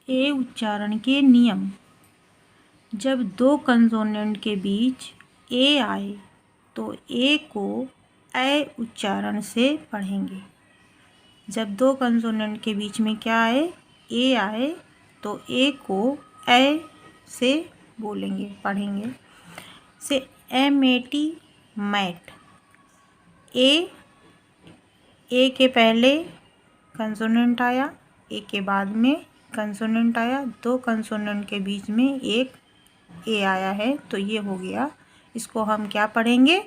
ए उच्चारण के नियम। जब दो कंसोनेंट के बीच ए आए तो ए को ऐ उच्चारण से पढ़ेंगे। जब दो कंसोनेंट के बीच में क्या आए, ए आए, तो ए को ऐ से बोलेंगे, पढ़ेंगे। से MAT मैट। ए के पहले कंसोनेंट आया, ए के बाद में कंसोनेंट आया, दो कंसोनेंट के बीच में एक ए आया है, तो ये हो गया। इसको हम क्या पढ़ेंगे,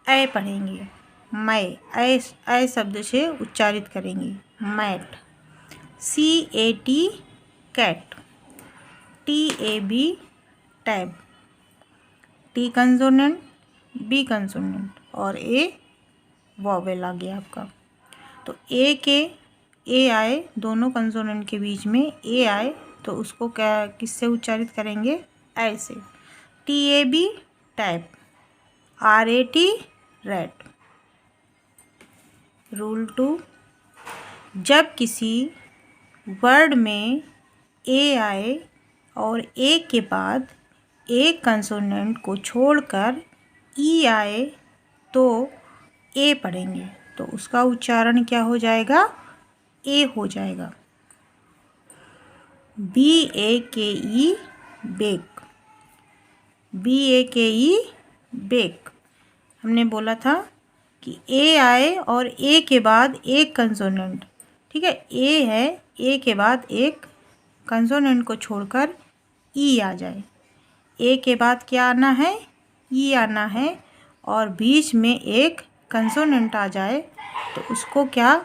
ऐ पढ़ेंगे। मैं ऐ शब्द से उच्चारित करेंगे, mat. CAT cat. TAB tab. T consonant, B consonant और ए वॉवेल आ गया आपका। तो ए आए, दोनों कंसोनेंट के बीच में ए आए, तो उसको क्या किससे उच्चारित करेंगे, ऐ से। TAB tab. RAT rat. Rule 2। जब किसी वर्ड में ए आए और ए के बाद एक कंसोनेंट को छोड़कर ई आए तो ए पढ़ेंगे, तो उसका उच्चारण क्या हो जाएगा, ए हो जाएगा। BAKE bake. BAKE bake. हमने बोला था कि ए आए और ए के बाद एक कंसोनेंट, ठीक है, ए है, ए के बाद एक कंसोनेंट को छोड़कर ई आ जाए। ए के बाद क्या आना है, ई आना है, और बीच में एक कंसोनेंट आ जाए तो उसको क्या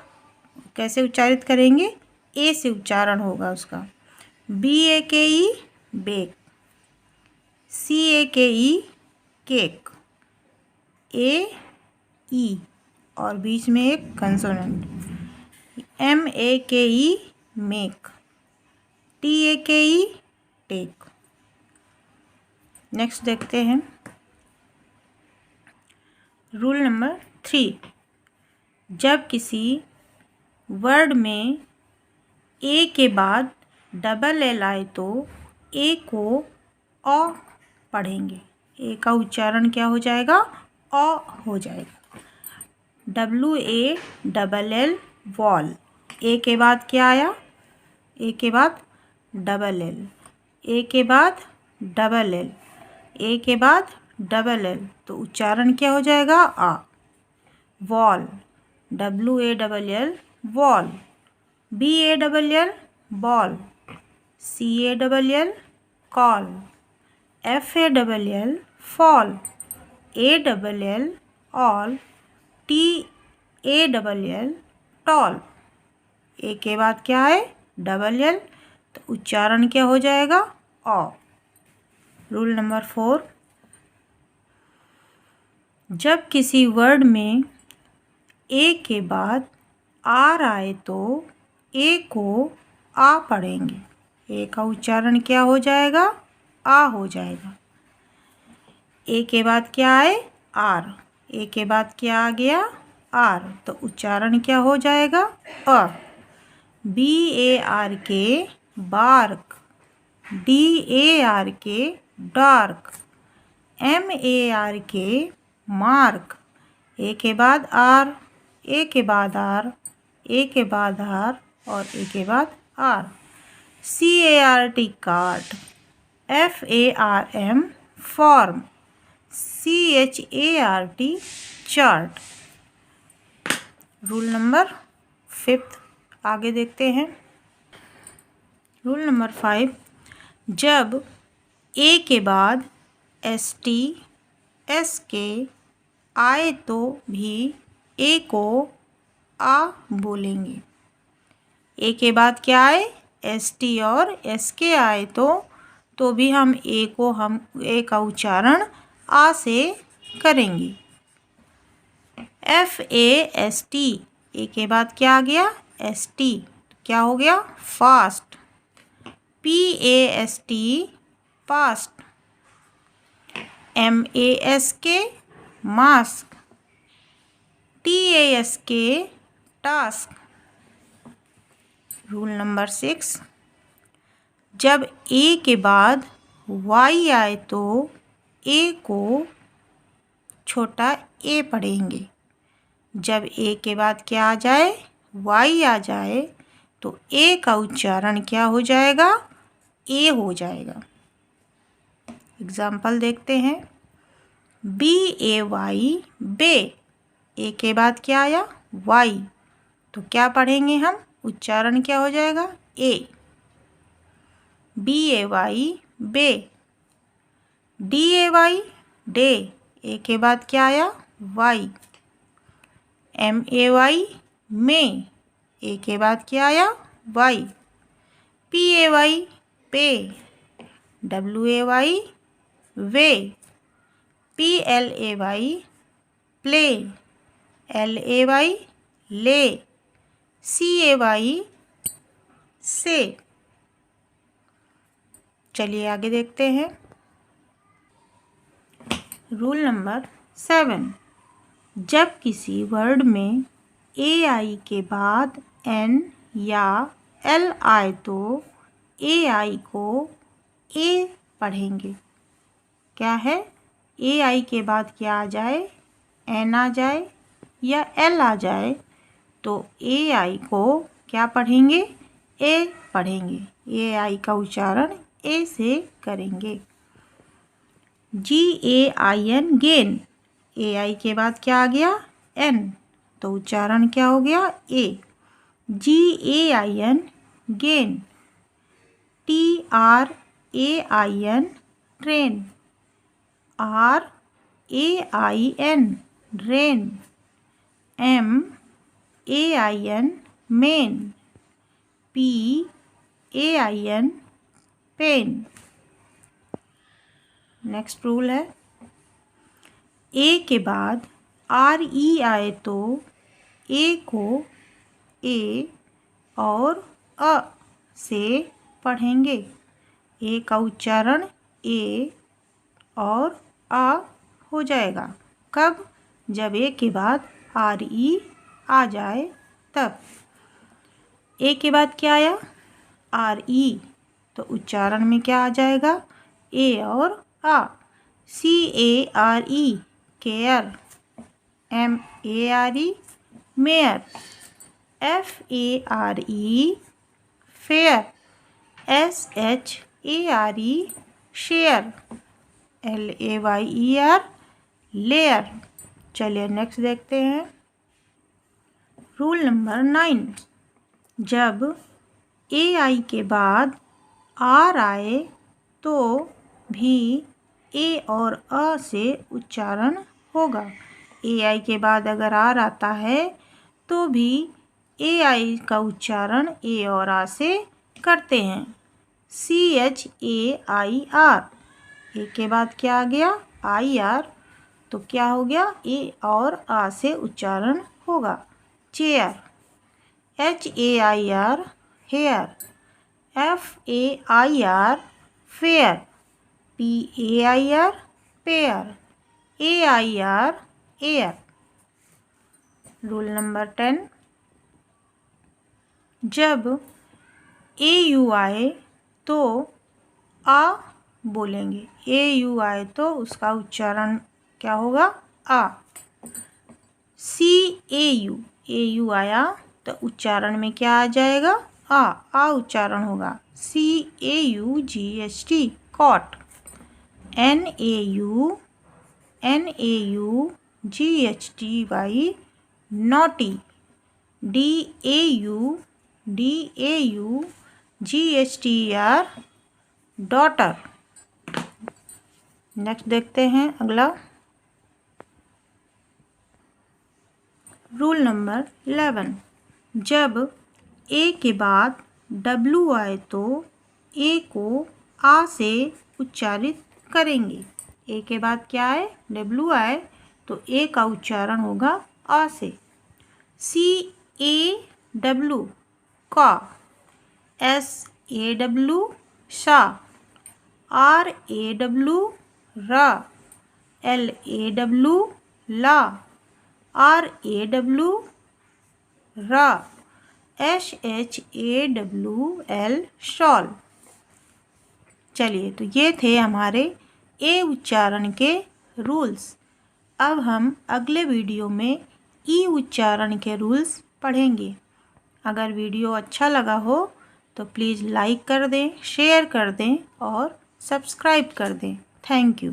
कैसे उच्चारित करेंगे, ए से उच्चारण होगा उसका। BAKE bake. CAKE cake. AE और बीच में एक consonant. MAKE make. TAKE take. Next देखते हैं रूल नंबर 3। जब किसी वर्ड में ए के बाद डबल एल आए तो ए को अ पढ़ेंगे। ए का उच्चारण क्या हो जाएगा, अ हो जाएगा। WALL wall. ए के बाद क्या आया, ए के बाद डबल एल, ए के बाद डबल एल, ए के बाद डबल एल, तो उच्चारण क्या हो जाएगा, आ। Wall. WALL wall. BALL ball. CALL call. FALL fall. ALL all. TALL tall. A के बाद क्या है, डबल एल, तो उच्चारण क्या हो जाएगा, अ। Rule number 4। जब किसी वर्ड में ए के बाद आर आए तो ए को आ पढ़ेंगे। ए का उच्चारण क्या हो जाएगा, आ हो जाएगा। ए के बाद क्या आए, आर, ए के बाद क्या आ गया, आर, तो उच्चारण क्या हो जाएगा, अ। BARK bark. DARK dark. MARK mark. A के बाद आर, ए के बाद आर, ए के बाद आर और ए के बाद R. CART cart. FARM farm. CHART chart. Rule number 5 आगे देखते हैं। Rule number 5। जब ए के बाद ST SK आए तो भी ए को आ बोलेंगे। ए के बाद क्या आए, ST और SK आए तो भी हम ए का उच्चारण आ से करेंगे। FAST। ए के बाद क्या आ गया, ST, क्या हो गया, fast. PAST past. MASK mask. TASK task. Rule number 6। जब ए के बाद वाई आए तो ए को छोटा ए पढ़ेंगे। जब ए के बाद क्या आ जाए, वाई आ जाए, तो ए का उच्चारण क्या हो जाएगा, ए हो जाएगा। एग्जाम्पल देखते हैं। BAY बे, ए के बाद क्या आया, वाई, तो क्या पढ़ेंगे हम, उच्चारण क्या हो जाएगा, ए। BAY बे। DAY डे, ए के बाद क्या आया, वाई। MAY में, ए के बाद क्या आया, वाई। PAY पे। WAY वे। PLAY play. LAY ले। CAY से। चलिए आगे देखते हैं। रूल नंबर 7, जब किसी वर्ड में AI के बाद N या L आए तो AI को A पढ़ेंगे। क्या है, AI के बाद क्या आ जाए, N आ जाए या L आ जाए, तो AI को क्या पढ़ेंगे, A पढ़ेंगे। AI का उच्चारण A से करेंगे। GAIN गेन, AI के बाद क्या आ गया, N, तो उच्चारण क्या हो गया, A। GAIN gain. TRAIN train. RAIN rain. MAIN main. PAIN pain. Next rule है, ए के बाद RE आए तो ए को ए और अ से पढ़ेंगे। ए का उच्चारण ए और आ हो जाएगा। कब, जब ए के बाद RE आ जाए तब। ए के बाद क्या आया, RE, तो उच्चारण में क्या आ जाएगा, ए और आ। CARE care. MARE mayor. FARE fair. SHARE share. LAYER layer. चलिए नेक्स्ट देखते हैं। रूल नंबर 9, जब AI के बाद R आए तो भी ए और अ से उच्चारण होगा। AI के बाद अगर R आता है तो भी AI का उच्चारण ए और आ से करते हैं। CHAIR, ए के बाद क्या आ गया, IR, तो क्या हो गया, ए और आ से उच्चारण होगा, chair. HAIR hair. FAIR fair. PAIR pair. AIR air. Rule number 10, जब AU आए तो आ बोलेंगे। AU आए तो उसका उच्चारण क्या होगा, आ। CAU, AU आया तो उच्चारण में क्या आ जाएगा, आ उच्चारण होगा। CAUGHT caught. NAUGHTY naughty. DAUGHTR daughter. Next देखते हैं अगला। रूल नंबर 11, जब ए के बाद W आए तो ए को आ से उच्चारित करेंगे। ए के बाद क्या आए, W आए, तो ए का उच्चारण होगा आ से। CAW का। SAW शा। RAW रा। LAW ला। RAW रा। SHAWL shawl. चलिए, तो ये थे हमारे ए उच्चारण के रूल्स। अब हम अगले वीडियो में ई उच्चारण के रूल्स पढ़ेंगे। अगर वीडियो अच्छा लगा हो तो प्लीज़ लाइक कर दें, शेयर कर दें और सब्सक्राइब कर दें। Thank you.